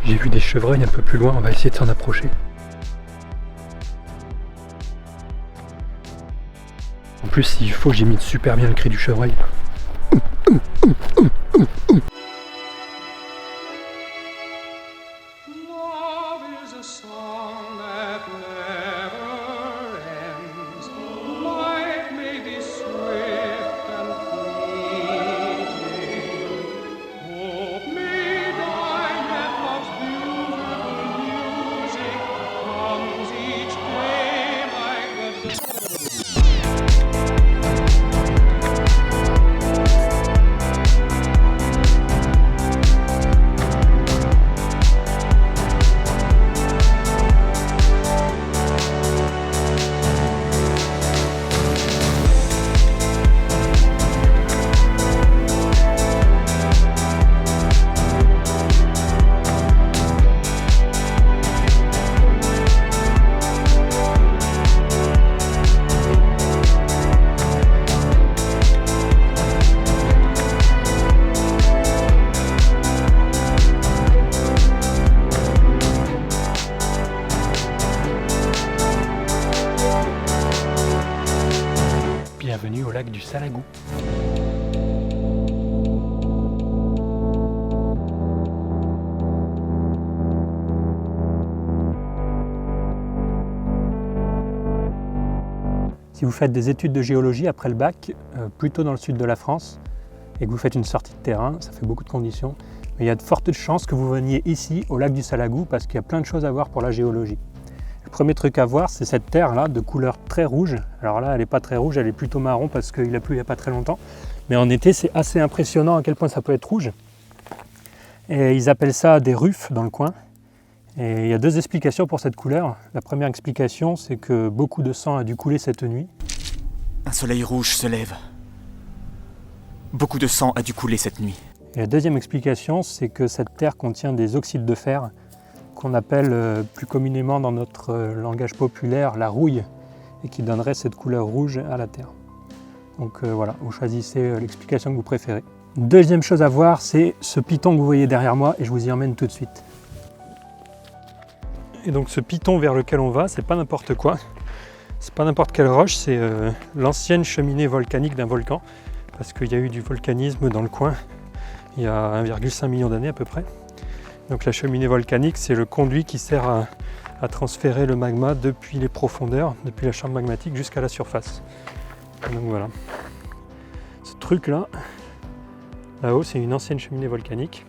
J'ai vu des chevreuils un peu plus loin, on va essayer de s'en approcher. En plus, s'il faut, j'imite super bien le cri du chevreuil. Bienvenue au lac du Salagou. Si vous faites des études de géologie après le bac, plutôt dans le sud de la France, et que vous faites une sortie de terrain, ça fait beaucoup de conditions, mais il y a de fortes chances que vous veniez ici, au lac du Salagou, parce qu'il y a plein de choses à voir pour la géologie. Le premier truc à voir, c'est cette terre là de couleur très rouge. Alors là, elle n'est pas très rouge, elle est plutôt marron parce qu'il a plu il n'y a pas très longtemps. Mais en été, c'est assez impressionnant à quel point ça peut être rouge. Et ils appellent ça des rufes dans le coin. Et il y a deux explications pour cette couleur. La première explication, c'est que beaucoup de sang a dû couler cette nuit. Un soleil rouge se lève. Beaucoup de sang a dû couler cette nuit. Et la deuxième explication, c'est que cette terre contient des oxydes de fer, qu'on appelle plus communément dans notre langage populaire la rouille, et qui donnerait cette couleur rouge à la terre. Donc voilà, vous choisissez l'explication que vous préférez. Deuxième chose à voir, c'est ce piton que vous voyez derrière moi, et je vous y emmène tout de suite. Et donc ce piton vers lequel on va, c'est pas n'importe quoi, c'est pas n'importe quelle roche, c'est l'ancienne cheminée volcanique d'un volcan, parce qu'il y a eu du volcanisme dans le coin il y a 1,5 million d'années à peu près. Donc la cheminée volcanique, c'est le conduit qui sert à transférer le magma depuis les profondeurs, depuis la chambre magmatique jusqu'à la surface. Donc voilà. Ce truc là, là-haut, c'est une ancienne cheminée volcanique.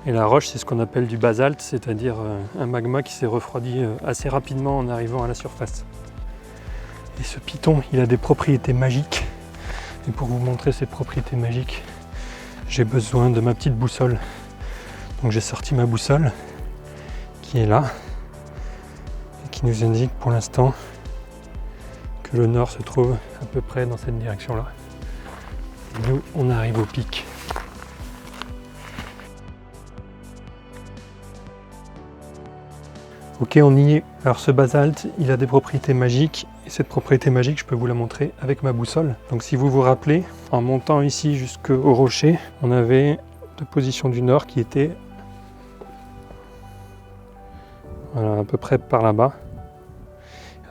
Et la roche, c'est ce qu'on appelle du basalte, c'est-à-dire un magma qui s'est refroidi assez rapidement en arrivant à la surface. Et ce piton, il a des propriétés magiques. Et pour vous montrer ces propriétés magiques, j'ai besoin de ma petite boussole. Donc j'ai sorti ma boussole qui est là et qui nous indique pour l'instant que le nord se trouve à peu près dans cette direction-là. Nous, on arrive au pic. Ok, on y est. Alors ce basalte, il a des propriétés magiques et cette propriété magique, je peux vous la montrer avec ma boussole. Donc si vous vous rappelez, en montant ici jusqu'au rocher, on avait de position du nord qui était voilà, à peu près par là-bas.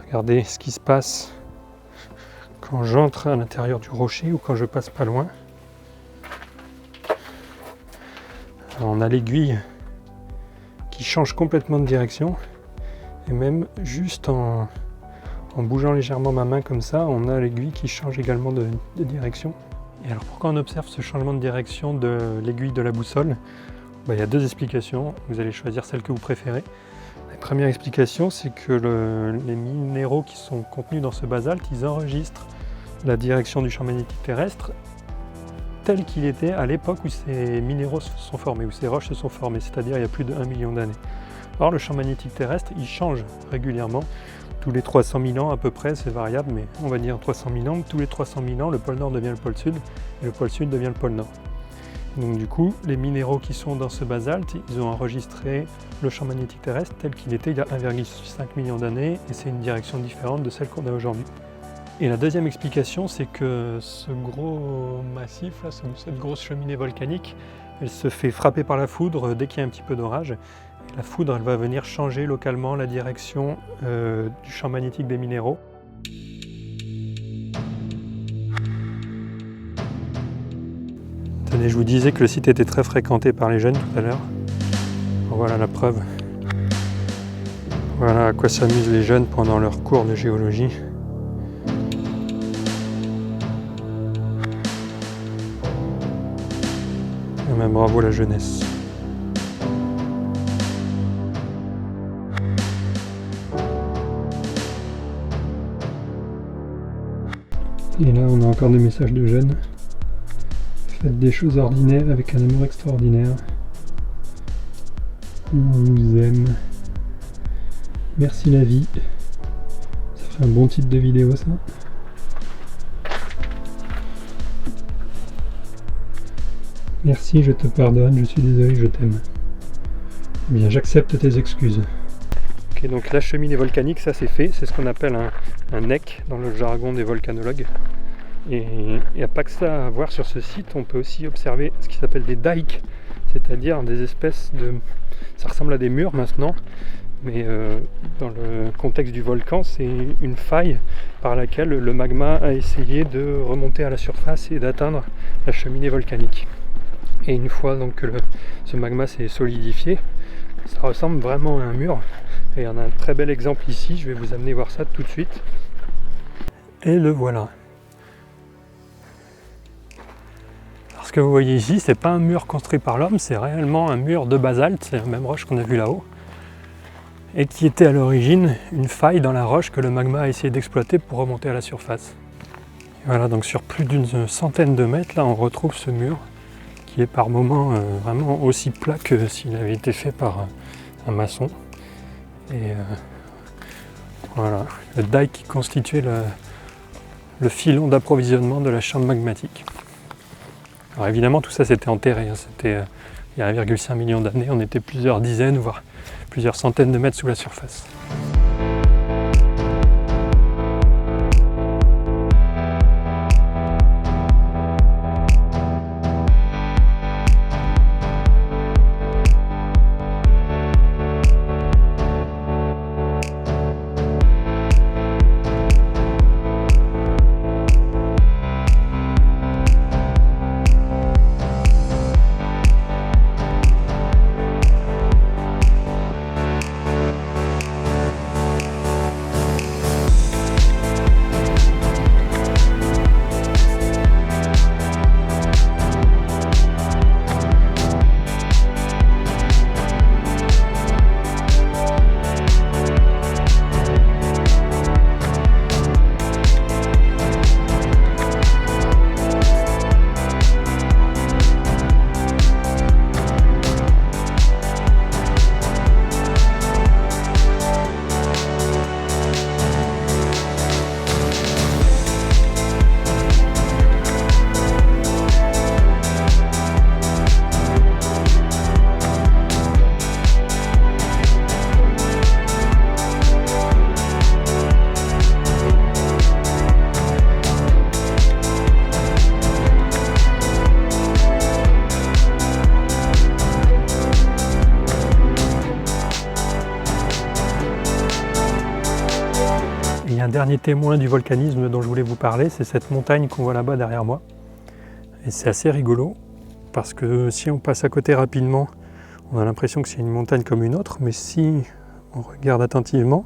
Regardez ce qui se passe quand j'entre à l'intérieur du rocher ou quand je passe pas loin. Alors, on a l'aiguille qui change complètement de direction et même juste en bougeant légèrement ma main comme ça, on a l'aiguille qui change également de direction. Et alors pourquoi on observe ce changement de direction de l'aiguille de la boussole? Il y a deux explications, vous allez choisir celle que vous préférez. La première explication, c'est que les minéraux qui sont contenus dans ce basalte, ils enregistrent la direction du champ magnétique terrestre tel qu'il était à l'époque où ces minéraux se sont formés, où ces roches se sont formées, c'est-à-dire il y a plus de 1 million d'années. Or le champ magnétique terrestre, il change régulièrement, tous les 300 000 ans à peu près, c'est variable, mais on va dire 300 000 ans, tous les 300 000 ans, le pôle nord devient le pôle sud, et le pôle sud devient le pôle nord. Donc du coup, les minéraux qui sont dans ce basalte, ils ont enregistré le champ magnétique terrestre tel qu'il était il y a 1,5 million d'années, et c'est une direction différente de celle qu'on a aujourd'hui. Et la deuxième explication, c'est que ce gros massif, là, cette grosse cheminée volcanique, elle se fait frapper par la foudre dès qu'il y a un petit peu d'orage. Et la foudre, elle va venir changer localement la direction du champ magnétique des minéraux. Tenez, je vous disais que le site était très fréquenté par les jeunes tout à l'heure. Voilà la preuve. Voilà à quoi s'amusent les jeunes pendant leurs cours de géologie. Et même bravo la jeunesse. Et là on a encore des messages de jeunes. Faites des choses ordinaires avec un amour extraordinaire. On vous aime. Merci la vie. Ça fait un bon titre de vidéo ça. Merci, je te pardonne, je suis désolé, je t'aime. Eh bien, j'accepte tes excuses. Ok, donc la cheminée volcanique, ça c'est fait. C'est ce qu'on appelle un NEC dans le jargon des volcanologues. Et il n'y a pas que ça à voir sur ce site, on peut aussi observer ce qui s'appelle des dikes, c'est-à-dire des espèces de... Ça ressemble à des murs maintenant, mais dans le contexte du volcan, c'est une faille par laquelle le magma a essayé de remonter à la surface et d'atteindre la cheminée volcanique. Et une fois donc que ce magma s'est solidifié, ça ressemble vraiment à un mur. Et il y en a un très bel exemple ici, je vais vous amener voir ça tout de suite. Et le voilà. Ce que vous voyez ici, c'est pas un mur construit par l'homme, c'est réellement un mur de basalte, c'est la même roche qu'on a vu là-haut, et qui était à l'origine une faille dans la roche que le magma a essayé d'exploiter pour remonter à la surface. Et voilà, donc sur plus d'une centaine de mètres, là, on retrouve ce mur, qui est par moments vraiment aussi plat que s'il avait été fait par un maçon. Et voilà, le dike qui constituait le filon d'approvisionnement de la chambre magmatique. Alors évidemment, tout ça c'était enterré, c'était il y a 1,5 million d'années, on était plusieurs dizaines, voire plusieurs centaines de mètres sous la surface. Un dernier témoin du volcanisme dont je voulais vous parler, c'est cette montagne qu'on voit là-bas derrière moi. Et c'est assez rigolo, parce que si on passe à côté rapidement, on a l'impression que c'est une montagne comme une autre, mais si on regarde attentivement,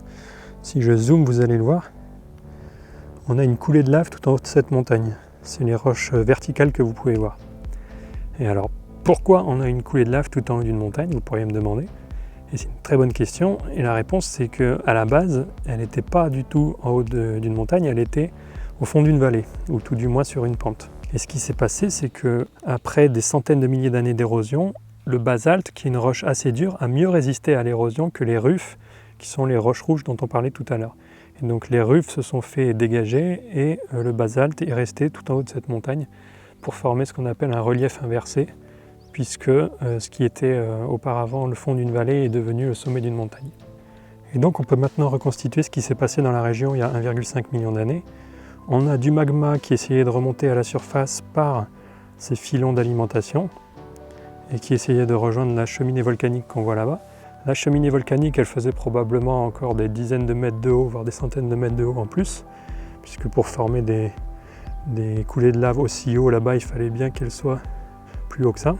si je zoome, vous allez le voir, on a une coulée de lave tout en haut de cette montagne. C'est les roches verticales que vous pouvez voir. Et alors, pourquoi on a une coulée de lave tout en haut d'une montagne, vous pourriez me demander. Et c'est une très bonne question, et la réponse c'est qu'à la base, elle n'était pas du tout en haut d'une montagne, elle était au fond d'une vallée, ou tout du moins sur une pente. Et ce qui s'est passé, c'est qu'après des centaines de milliers d'années d'érosion, le basalte, qui est une roche assez dure, a mieux résisté à l'érosion que les rufes, qui sont les roches rouges dont on parlait tout à l'heure. Et donc les rufes se sont fait dégager, et le basalte est resté tout en haut de cette montagne pour former ce qu'on appelle un relief inversé, puisque ce qui était auparavant le fond d'une vallée est devenu le sommet d'une montagne. Et donc on peut maintenant reconstituer ce qui s'est passé dans la région il y a 1,5 million d'années On a du magma qui essayait de remonter à la surface par ces filons d'alimentation et qui essayait de rejoindre la cheminée volcanique qu'on voit là-bas. La cheminée volcanique, elle faisait probablement encore des dizaines de mètres de haut, voire des centaines de mètres de haut en plus, puisque pour former des coulées de lave aussi haut là-bas, il fallait bien qu'elles soient plus haut que ça.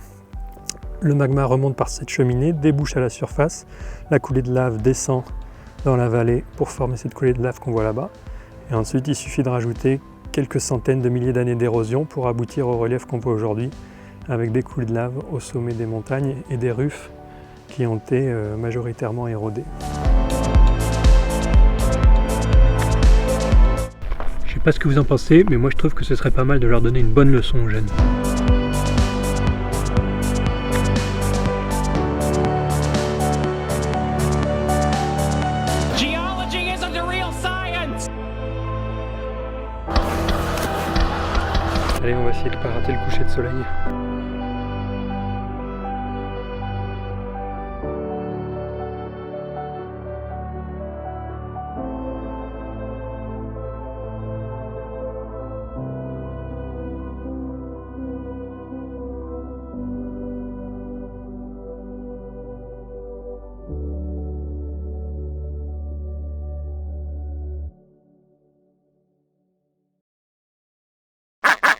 Le magma remonte par cette cheminée, débouche à la surface, la coulée de lave descend dans la vallée pour former cette coulée de lave qu'on voit là-bas. Et ensuite, il suffit de rajouter quelques centaines de milliers d'années d'érosion pour aboutir au relief qu'on voit aujourd'hui, avec des coulées de lave au sommet des montagnes et des rufs qui ont été majoritairement érodés. Je sais pas ce que vous en pensez, mais moi je trouve que ce serait pas mal de leur donner une bonne leçon aux jeunes. Allez, on va essayer de ne pas rater le coucher de soleil.